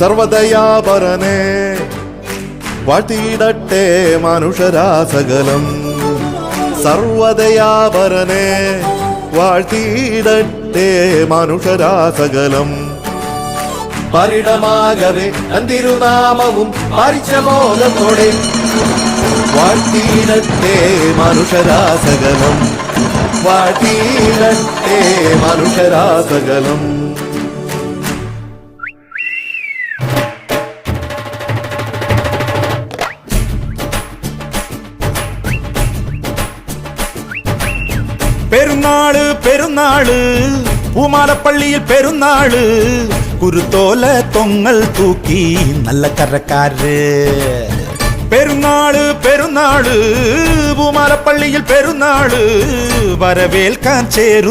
സർവദയാപരനെ വാഴ്ത്തിയിടട്ടെ മനുഷ്യരാസകലം. സർവദയാപരനെ വാഴ്ത്തിയിടട്ടെ മനുഷ്യരാസകലം. പരിണമാകവേ തിരുനാമവും പരിചബോധത്തോടെ വാഴ്ത്തിയിടട്ടെ മനുഷ്യരാസകലം. വാഴ്ത്തിയിടട്ടെ മനുഷ്യരാസകലം. പെരുന്നാള് പെരുന്നാള് പൂമാലപ്പള്ളിയിൽ പെരുന്നാള് കുരുത്തോല തൊങ്ങൽ തൂക്കി നല്ല കരക്കാര്. പെരുന്നാള് പെരുന്നാള് പൂമാലപ്പള്ളിയിൽ പെരുന്നാള് വരവേൽക്കാൻ ചേരും